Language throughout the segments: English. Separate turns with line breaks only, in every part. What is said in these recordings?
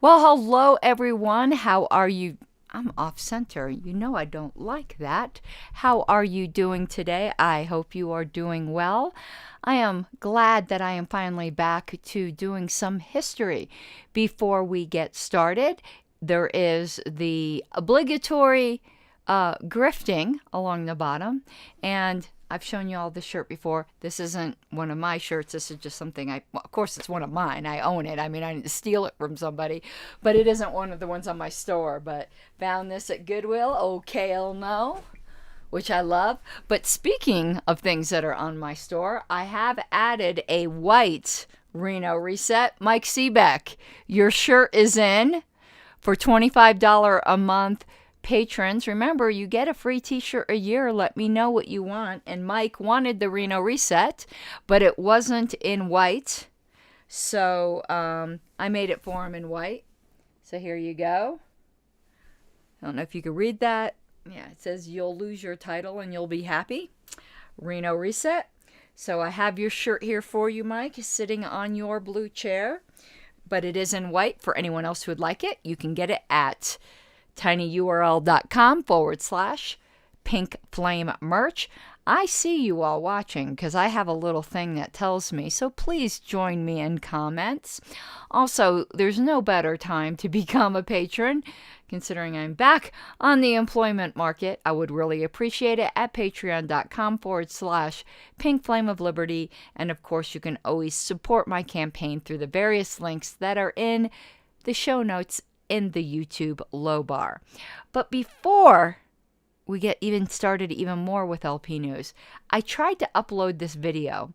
Well, hello everyone. How are you? I'm off center. You know I don't like that. How are you doing today? I hope you are doing well. I am glad that I am finally back to doing some history. Before we get started, there is the obligatory grifting along the bottom, and I've shown you all this shirt before. This isn't one of my shirts. This is just something well, of course it's one of mine. I own it. I mean, I didn't steal it from somebody, but it isn't one of the ones on my store. But found this at Goodwill. OKL no, which I love. But speaking of things that are on my store, I have added a white Reno Reset. Mike Seebeck, your shirt is in for $25 a month. Patrons, remember, you get a free t-shirt a year. Let me know what you want. And Mike wanted the Reno Reset, but it wasn't in white, so I made it for him in white. So here you go. I don't know if you can read that. Yeah, it says you'll lose your title and you'll be happy. Reno Reset. So I have your shirt here for you, Mike, sitting on your blue chair, but it is in white. For anyone else who would like it, you can get it at tinyurl.com/pink flame merch. I see you all watching because I have a little thing that tells me, so please join me in comments. Also, there's no better time to become a patron. Considering I'm back on the employment market, I would really appreciate it at patreon.com/pink flame of liberty. And of course, you can always support my campaign through the various links that are in the show notes in the YouTube low bar. But before we get even started even more with LP News, I tried to upload this video,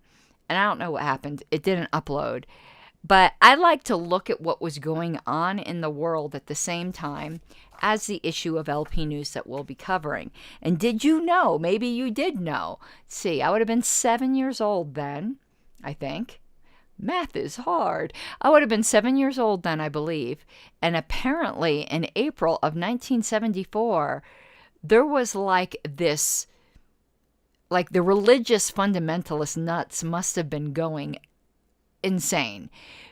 and I don't know what happened. It didn't upload. But I like to look at what was going on in the world at the same time as the issue of LP News that we'll be covering. And did you know, maybe you did know, see, I would have been 7 years old then, I think. Math is hard. I would have been 7 years old then, I believe. And apparently in April of 1974, there was like this, like the religious fundamentalist nuts must have been going insane,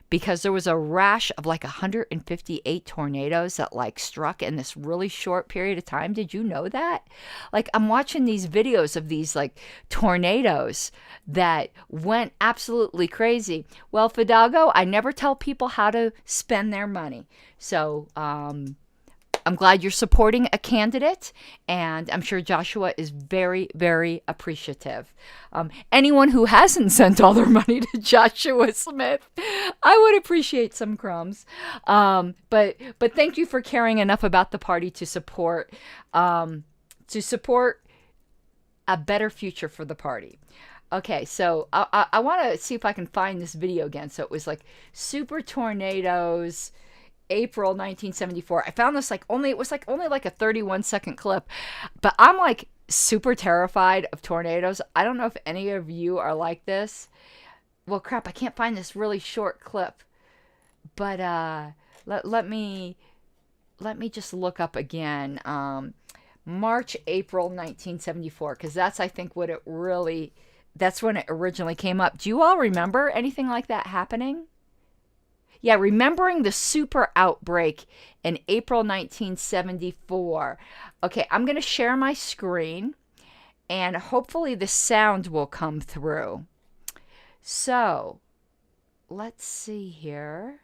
because there was a rash of like 158 tornadoes that like struck in this really short period of time. Did you know that? Like, I'm watching these videos of these like tornadoes that went absolutely crazy. Well, Fidalgo, I never tell people how to spend their money. So, I'm glad you're supporting a candidate, and I'm sure Joshua is very, very appreciative. Anyone who hasn't sent all their money to Joshua Smith, I would appreciate some crumbs. But thank you for caring enough about the party to support a better future for the party. Okay, so I want to see if I can find this video again. So it was like super tornadoes, April 1974. I found this it was only like a 31-second clip, but I'm like super terrified of tornadoes. I don't know if any of you are like this. Well, crap, I can't find this really short clip, but let me just look up again. March, April 1974, because that's, I think, that's when it originally came up. Do you all remember anything like that happening? Yeah, remembering the super outbreak in April 1974. Okay, I'm going to share my screen, and hopefully the sound will come through. So, let's see here.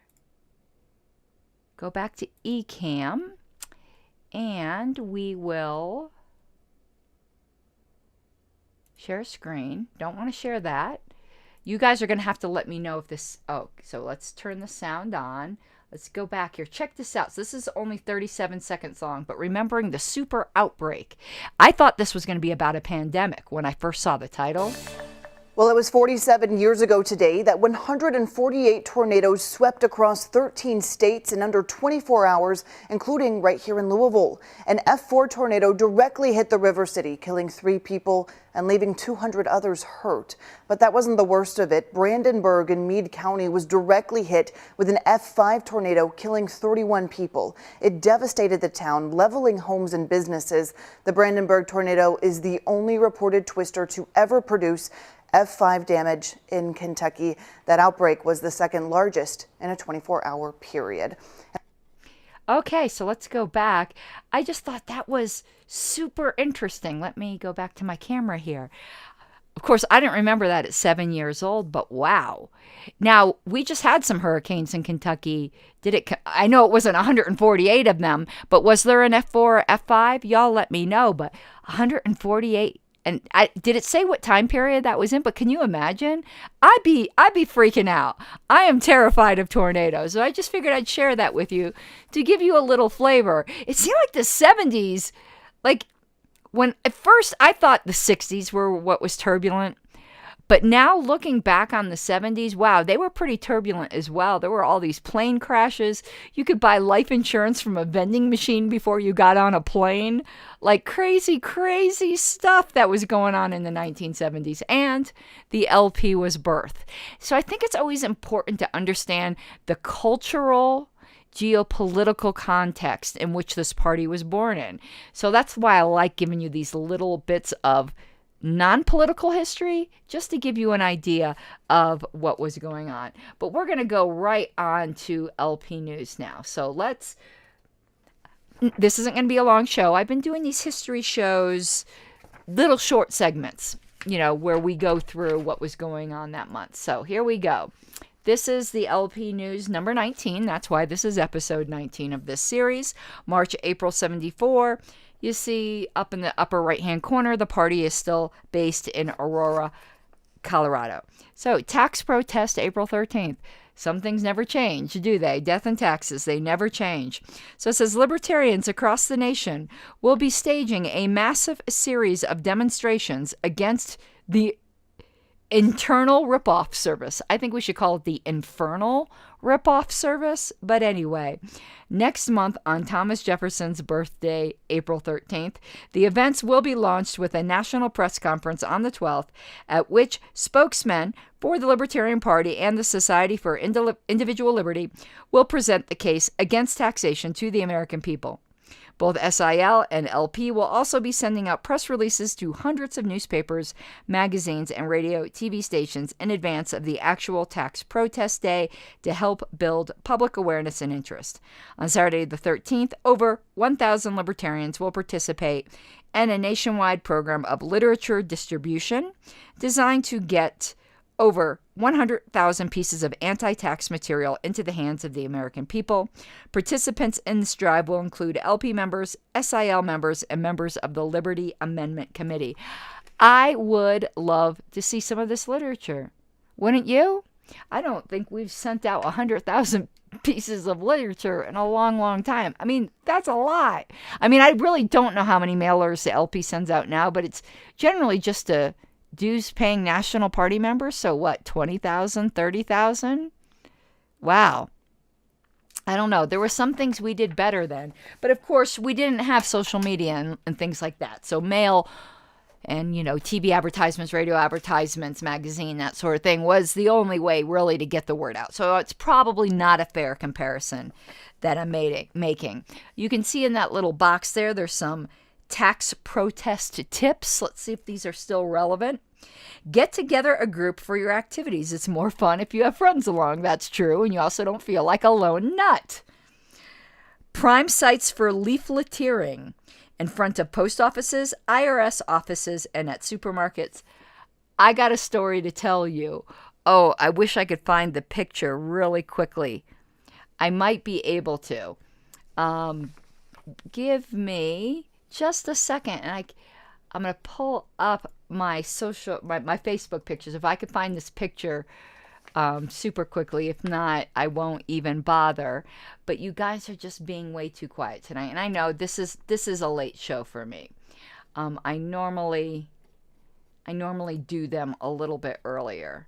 Go back to eCam, and we will share screen. Don't want to share that. You guys are going to have to let me know if this... Oh, so let's turn the sound on. Let's go back here. Check this out. So this is only 37 seconds long, but remembering the super outbreak. I thought this was going to be about a pandemic when I first saw the title.
Well, it was 47 years ago today that 148 tornadoes swept across 13 states in under 24 hours, including right here in Louisville. An F4 tornado directly hit the River City, killing 3 people and leaving 200 others hurt. But that wasn't the worst of it. Brandenburg in Meade County was directly hit with an F5 tornado, killing 31 people. It devastated the town, leveling homes and businesses. The Brandenburg tornado is the only reported twister to ever produce F5 damage in Kentucky. That outbreak was the second largest in a 24-hour period.
Okay, so let's go back. I just thought that was super interesting. Let me go back to my camera here. Of course, I didn't remember that at 7 years old, but wow. Now, we just had some hurricanes in Kentucky. I know it wasn't 148 of them, but was there an F4 or F5? Y'all let me know, but 148. And did it say what time period that was in? But can you imagine? I'd be freaking out. I am terrified of tornadoes. So I just figured I'd share that with you to give you a little flavor. It seemed like the 70s, like when at first I thought the 60s were what was turbulent. But now looking back on the 70s, wow, they were pretty turbulent as well. There were all these plane crashes. You could buy life insurance from a vending machine before you got on a plane. Like crazy, crazy stuff that was going on in the 1970s. And the LP was birthed. So I think it's always important to understand the cultural, geopolitical context in which this party was born in. So that's why I like giving you these little bits of non-political history, just to give you an idea of what was going on. But we're going to go right on to LP News now. So this isn't going to be a long show. I've been doing these history shows, little short segments, where we go through what was going on that month. So here we go. This is the LP News number 19. That's why this is episode 19 of this series. March, April 74. You see up in the upper right-hand corner, the party is still based in Aurora, Colorado. So, tax protest, April 13th. Some things never change, do they? Death and taxes, they never change. So it says, libertarians across the nation will be staging a massive series of demonstrations against the internal ripoff service. I think we should call it the infernal ripoff service. But anyway, next month on Thomas Jefferson's birthday, April 13th, the events will be launched with a national press conference on the 12th, at which spokesmen for the Libertarian Party and the Society for Individual Liberty will present the case against taxation to the American people. Both SIL and LP will also be sending out press releases to hundreds of newspapers, magazines, and radio TV stations in advance of the actual tax protest day to help build public awareness and interest. On Saturday the 13th, over 1,000 libertarians will participate in a nationwide program of literature distribution designed to get over 100,000 pieces of anti-tax material into the hands of the American people. Participants in this drive will include LP members, SIL members, and members of the Liberty Amendment Committee. I would love to see some of this literature. Wouldn't you? I don't think we've sent out 100,000 pieces of literature in a long, long time. I mean, that's a lot. I mean, I really don't know how many mailers the LP sends out now, but it's generally just a dues-paying National Party members. So what, 20,000, 30,000? Wow. I don't know. There were some things we did better then. But of course, we didn't have social media and things like that. So mail and, TV advertisements, radio advertisements, magazine, that sort of thing was the only way really to get the word out. So it's probably not a fair comparison that I'm making. You can see in that little box there's some tax protest tips. Let's see if these are still relevant. Get together a group for your activities. It's more fun if you have friends along. That's true. And you also don't feel like a lone nut. Prime sites for leafleteering in front of post offices, IRS offices, and at supermarkets. I got a story to tell you. Oh, I wish I could find the picture really quickly. I might be able to. Give me just a second, and I'm going to pull up my Facebook pictures. If I could find this picture super quickly. If not, I won't even bother. But you guys are just being way too quiet tonight. And I know this is a late show for me. I normally do them a little bit earlier.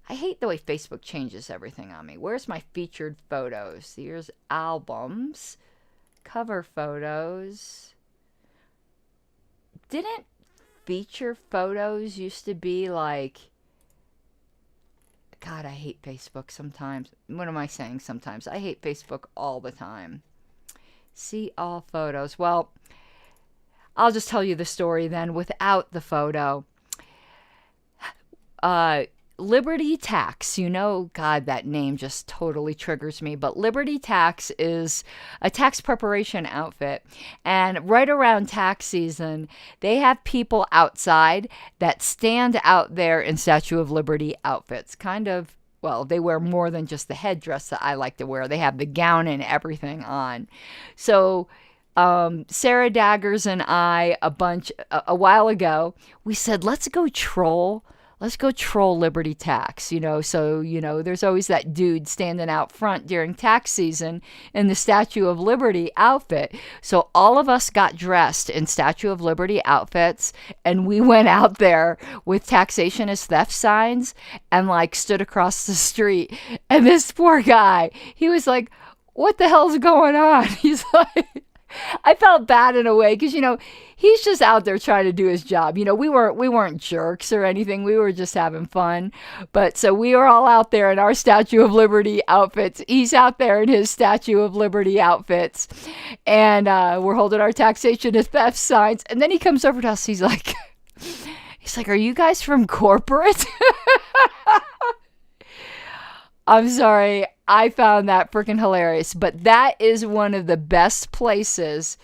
I hate the way Facebook changes everything on me. Where's my featured photos? Here's albums, cover photos. Didn't feature photos used to be like... God, I hate Facebook sometimes. What am I saying sometimes? I hate Facebook all the time. See all photos. Well, I'll just tell you the story then without the photo. Liberty Tax, God, that name just totally triggers me. But Liberty Tax is a tax preparation outfit. And right around tax season, they have people outside that stand out there in Statue of Liberty outfits. Kind of, well, they wear more than just the headdress that I like to wear. They have the gown and everything on. So Sarah Daggers and I, a while ago, we said, let's go troll Liberty Tax, so, there's always that dude standing out front during tax season in the Statue of Liberty outfit. So all of us got dressed in Statue of Liberty outfits, and we went out there with taxation is theft signs and stood across the street. And this poor guy, he was like, what the hell's going on? He's like, I felt bad in a way because, he's just out there trying to do his job. We weren't jerks or anything. We were just having fun. But so we were all out there in our Statue of Liberty outfits. He's out there in his Statue of Liberty outfits. And we're holding our taxation and theft signs. And then he comes over to us. He's like, are you guys from corporate? I'm sorry. I found that freaking hilarious. But that is one of the best places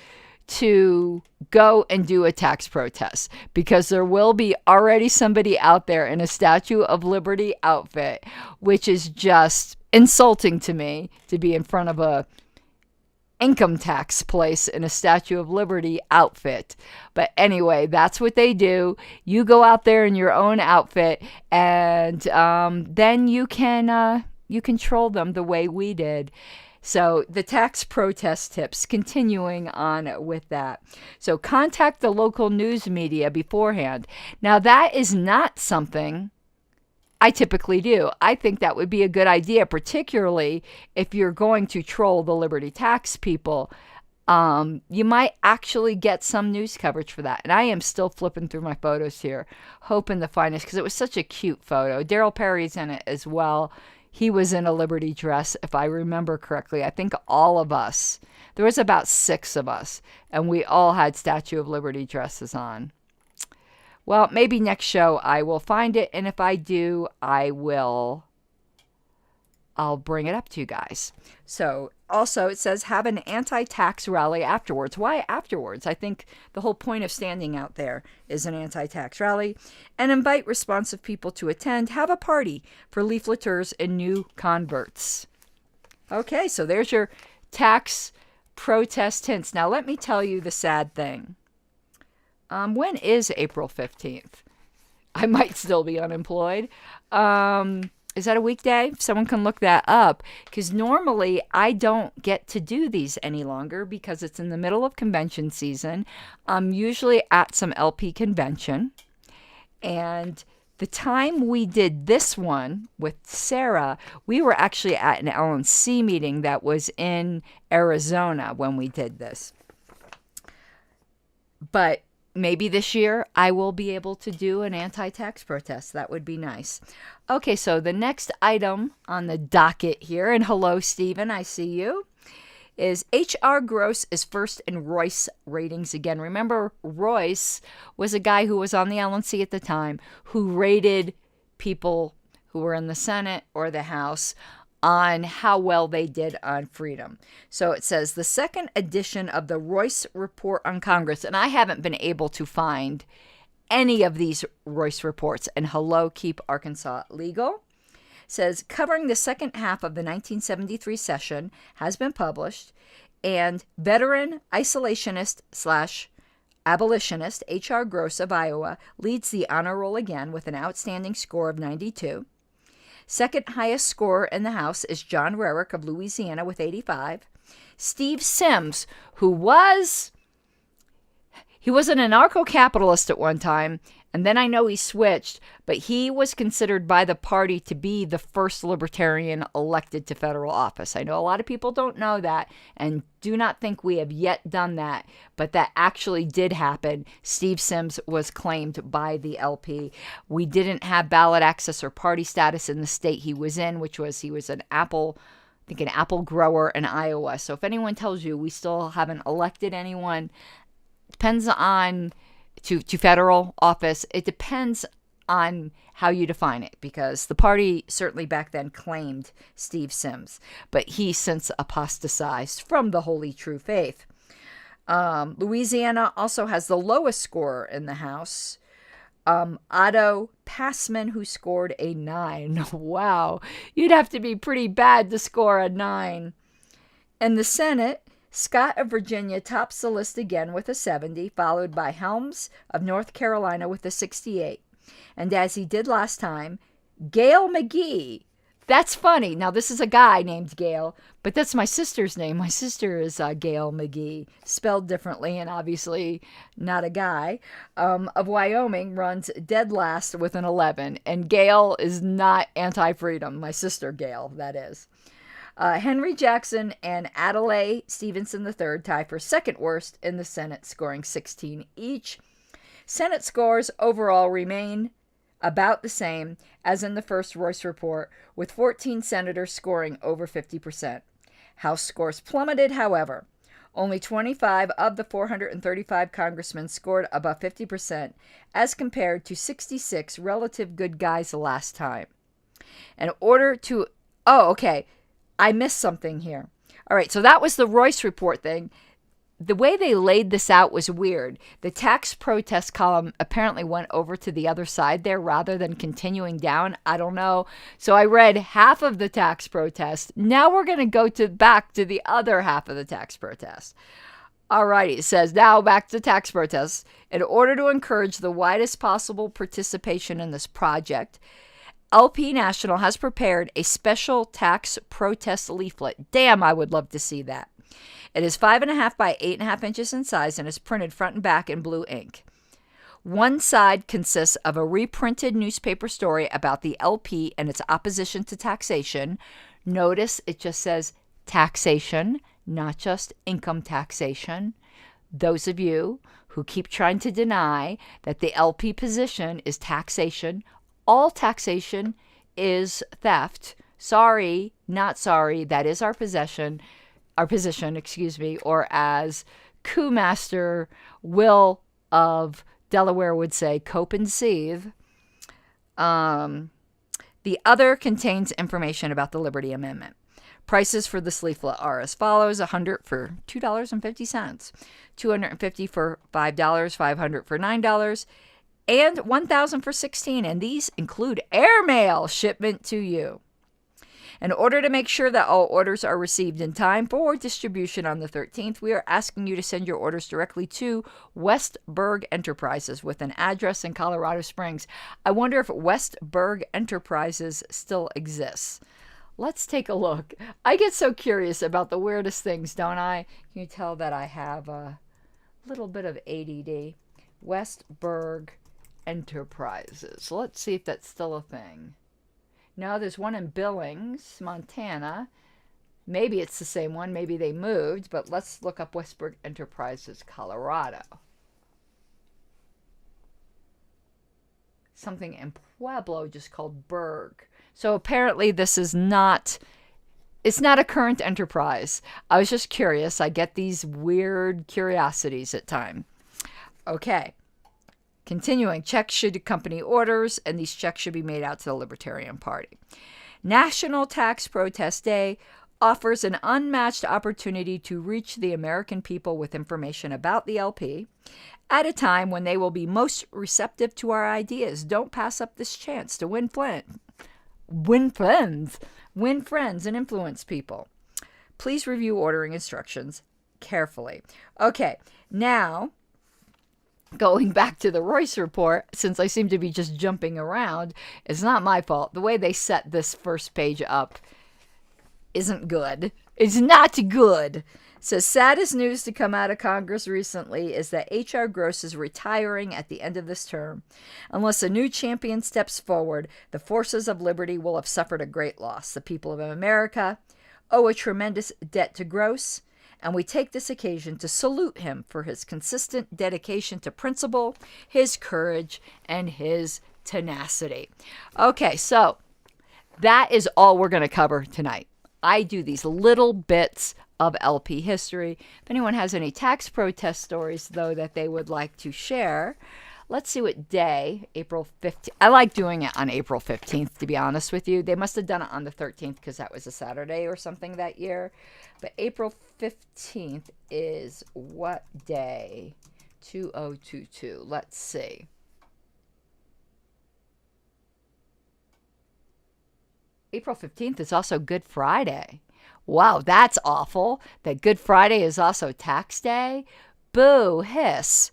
to go and do a tax protest, because there will be already somebody out there in a Statue of Liberty outfit, which is just insulting to me to be in front of a income tax place in a Statue of Liberty outfit. But anyway, that's what they do. You go out there in your own outfit, and then you can troll them the way we did. So the tax protest tips, continuing on with that. So contact the local news media beforehand. Now that is not something I typically do. I think that would be a good idea, particularly if you're going to troll the Liberty Tax people. You might actually get some news coverage for that. And I am still flipping through my photos here, hoping to find this, because it was such a cute photo. Daryl Perry's in it as well. He was in a Liberty dress, if I remember correctly. I think all of us, there was about 6 of us, and we all had Statue of Liberty dresses on. Well, maybe next show I will find it, and if I do, I'll bring it up to you guys. So also it says have an anti-tax rally afterwards. Why afterwards? I think the whole point of standing out there is an anti-tax rally. And invite responsive people to attend. Have a party for leafleters and new converts. Okay, so there's your tax protest hints. Now let me tell you the sad thing. When is April 15th? I might still be unemployed. Is that a weekday? Someone can look that up, because normally I don't get to do these any longer because it's in the middle of convention season. I'm usually at some LP convention, and the time we did this one with Sarah, we were actually at an LNC meeting that was in Arizona when we did this. But maybe this year I will be able to do an anti-tax protest. That would be nice. Okay, so the next item on the docket here, and hello, Stephen, I see you, is HR Gross is first in Royce ratings again. Remember, Royce was a guy who was on the LNC at the time who rated people who were in the Senate or the House on how well they did on freedom. So it says the second edition of the Royce Report on Congress, and I haven't been able to find any of these Royce reports, and hello, keep Arkansas legal, says covering the second half of the 1973 session has been published, and veteran isolationist / abolitionist H.R. Gross of Iowa leads the honor roll again with an outstanding score of 92. Second highest scorer in the House is John Rarick of Louisiana with 85. Steve Sims, who was an anarcho-capitalist at one time, and then I know he switched, but he was considered by the party to be the first libertarian elected to federal office. I know a lot of people don't know that and do not think we have yet done that, but that actually did happen. Steve Sims was claimed by the LP. We didn't have ballot access or party status in the state he was in, which was he was an apple grower in Iowa. So if anyone tells you we still haven't elected anyone, depends on to federal office. It depends on how you define it, because the party certainly back then claimed Steve Sims, but he since apostatized from the holy true faith. Louisiana also has the lowest score in the House. Otto Passman, who scored a 9. Wow, you'd have to be pretty bad to score a 9. In the Senate, Scott of Virginia tops the list again with a 70, followed by Helms of North Carolina with a 68. And as he did last time, Gail McGee. That's funny. Now, this is a guy named Gail, but that's my sister's name. My sister is Gail McGee, spelled differently and obviously not a guy, of Wyoming, runs dead last with an 11. And Gail is not anti-freedom. My sister Gail, that is. Henry Jackson and Adlai Stevenson III tie for second worst in the Senate, scoring 16 each. Senate scores overall remain about the same as in the first Royce report, with 14 senators scoring over 50%. House scores plummeted, however. Only 25 of the 435 congressmen scored above 50%, as compared to 66 relative good guys last time. In order to... Oh, okay. I missed something here. All right, so that was the Royce report thing. The way they laid this out was weird. The tax protest column apparently went over to the other side there rather than continuing down. I don't know. So I read half of the tax protest. Now we're going to go back to the other half of the tax protest. All righty, it says, now back to tax protests. In order to encourage the widest possible participation in this project, LP National has prepared a special tax protest leaflet. Damn, I would love to see that. It is 5.5 by 8.5 inches in size and is printed front and back in blue ink. One side consists of a reprinted newspaper story about the LP and its opposition to taxation. Notice it just says taxation, not just income taxation. Those of you who keep trying to deny that the LP position is taxation, all taxation is theft. Sorry, not sorry, that is our position, or as coup master Will of Delaware would say, cope and seethe. The other contains information about the Liberty Amendment. Prices for this leaflet are as follows: $100 for $2.50, $250 for $5, $500 for $9, and $1,000 for $16. And these include airmail shipment to you. In order to make sure that all orders are received in time for distribution on the 13th, we are asking you to send your orders directly to Westbrook Enterprises with an address in Colorado Springs. I wonder if Westbrook Enterprises still exists. Let's take a look. I get so curious about the weirdest things, don't I? Can you tell that I have a little bit of ADD? Westbrook Enterprises. Let's see if that's still a thing. No, there's one in Billings, Montana. Maybe it's the same one. Maybe they moved, but let's look up Westbrook Enterprises, Colorado. Something in Pueblo just called Berg. So apparently this is not, it's not a current enterprise. I was just curious. I get these weird curiosities at times. Okay. Continuing, checks should accompany orders, and these checks should be made out to the Libertarian Party. National Tax Protest Day offers an unmatched opportunity to reach the American people with information about the LP at a time when they will be most receptive to our ideas. Don't pass up this chance to win friends, and influence people. Please review ordering instructions carefully. Okay, now, going back to the Royce report, since I seem to be just jumping around, it's not my fault. The way they set this first page up isn't good. It's not good. It says, saddest news to come out of Congress recently is that H.R. Gross is retiring at the end of this term. Unless a new champion steps forward, the forces of liberty will have suffered a great loss. The people of America owe a tremendous debt to Gross, and we take this occasion to salute him for his consistent dedication to principle, his courage, and his tenacity. Okay, so that is all we're going to cover tonight. I do these little bits of LP history. If anyone has any tax protest stories, though, that they would like to share, let's see what day, April 15th. I like doing it on April 15th, to be honest with you. They must have done it on the 13th because that was a Saturday or something that year. But April 15th is what day? 2022. Let's see. April 15th is also Good Friday. Wow, that's awful. That Good Friday is also tax day. Boo, hiss.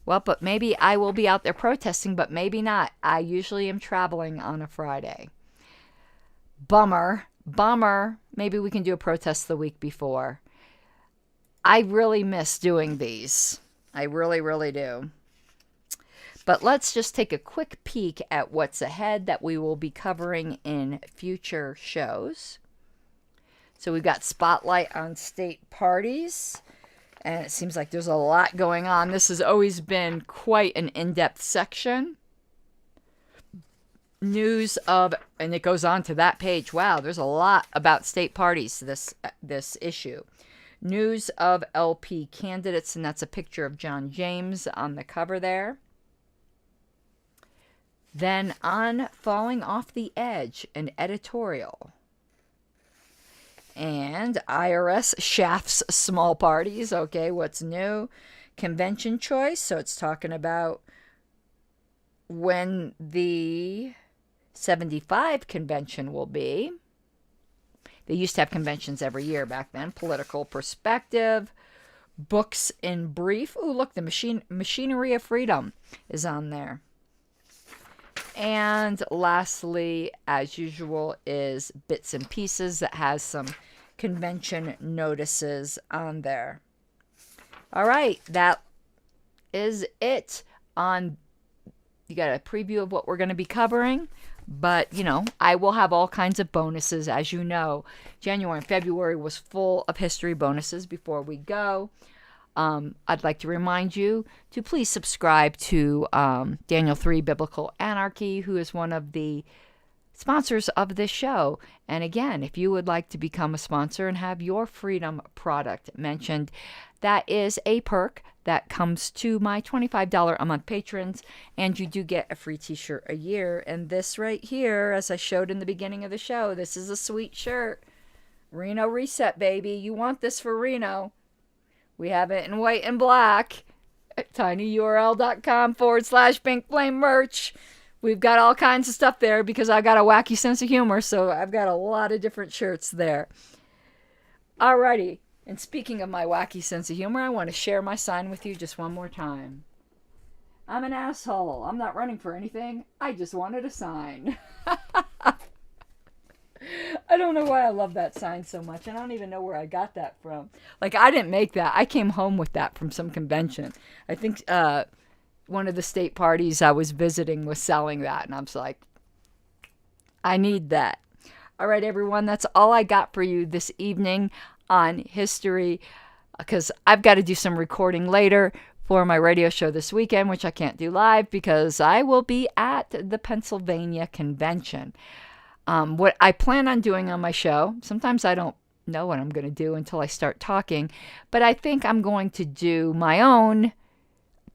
Well, but maybe I will be out there protesting, but maybe not. I usually am traveling on a Friday. Bummer. Maybe we can do a protest the week before. I really miss doing these. I really, really do. But let's just take a quick peek at what's ahead that we will be covering in future shows. So we've got Spotlight on State Parties. And it seems like there's a lot going on. This has always been quite an in-depth section. News of, and it goes on to that page. Wow, there's a lot about state parties, this issue. News of LP candidates, and that's a picture of John James on the cover there. Then on Falling Off the Edge, an editorial. And IRS shafts small parties. Okay, what's new? Convention choice. So it's talking about when the 75 convention will be. They used to have conventions every year back then. Political perspective. Books in brief. Oh, look, the Machinery of Freedom is on there. And lastly, as usual, is Bits and Pieces that has some convention notices on there. All right, that is it on, you got a preview of what we're going to be covering. But, you know, I will have all kinds of bonuses. As you know, January and February was full of history bonuses. Before we go, I'd like to remind you to please subscribe to Daniel 3 Biblical Anarchy, who is one of the sponsors of this show. And again, if you would like to become a sponsor and have your freedom product mentioned, that is a perk that comes to my $25 a month patrons, and you do get a free t-shirt a year. And this right here, as I showed in the beginning of the show, this is a sweet shirt. Reno Reset, baby. You want this for Reno. We have it in white and black at tinyurl.com/Pink Flame merch. We've got all kinds of stuff there because I've got a wacky sense of humor, so I've got a lot of different shirts there. Alrighty, and speaking of my wacky sense of humor, I want to share my sign with you just one more time. I'm an asshole. I'm not running for anything. I just wanted a sign. I don't know why I love that sign so much, and I don't even know where I got that from. Like, I didn't make that. I came home with that from some convention. I think one of the state parties I was visiting was selling that, and I was like, I need that. All right, everyone, that's all I got for you this evening on history, because I've got to do some recording later for my radio show this weekend, which I can't do live because I will be at the Pennsylvania convention. What I plan on doing on my show, sometimes I don't know what I'm going to do until I start talking, but I think I'm going to do my own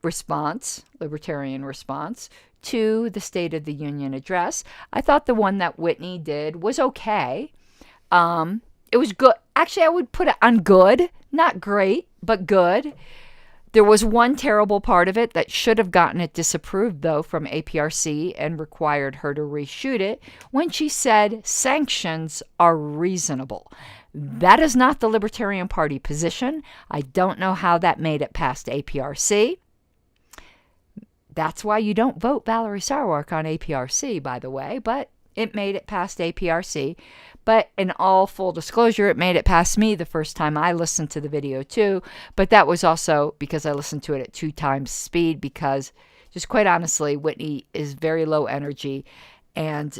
response, libertarian response, to the State of the Union address. I thought the one that Whitney did was okay. It was good. Actually, I would put it on good, not great, but good. There was one terrible part of it that should have gotten it disapproved, though, from APRC and required her to reshoot it when she said sanctions are reasonable. That is not the Libertarian Party position. I don't know how that made it past APRC. That's why you don't vote Valerie Sarwark on APRC, by the way, but it made it past APRC. But in all full disclosure, it made it past me the first time I listened to the video too. But that was also because I listened to it at 2 times speed, because just quite honestly, Whitney is very low energy and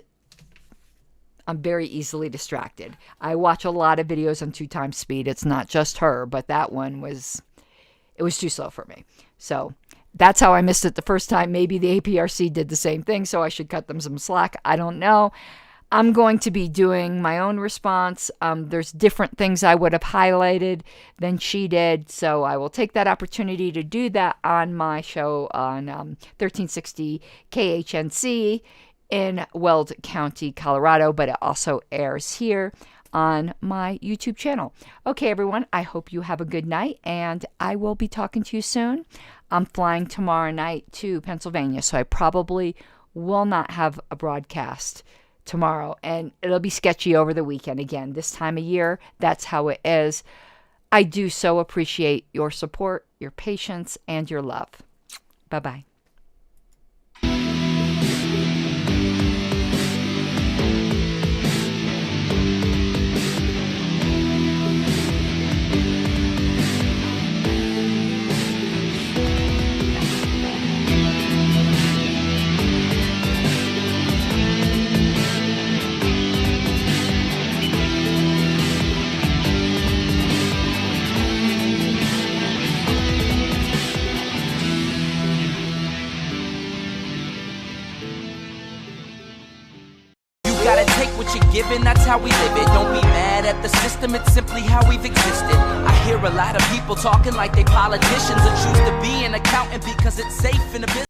I'm very easily distracted. I watch a lot of videos on 2 times speed. It's not just her, but that one was too slow for me. So that's how I missed it the first time. Maybe the APRC did the same thing, so I should cut them some slack. I don't know. I'm going to be doing my own response. There's different things I would have highlighted than she did, so I will take that opportunity to do that on my show on 1360 KHNC in Weld County, Colorado, but it also airs here on my YouTube channel. Okay, everyone, I hope you have a good night, and I will be talking to you soon. I'm flying tomorrow night to Pennsylvania, so I probably will not have a broadcast tomorrow, and it'll be sketchy over the weekend. Again, this time of year, that's how it is. I do so appreciate your support, your patience, and your love. Bye-bye.
Gotta take what you're given, that's how we live it. Don't be mad at the system, it's simply how we've existed. I hear a lot of people talking like they politicians or choose to be an accountant because it's safe in a business.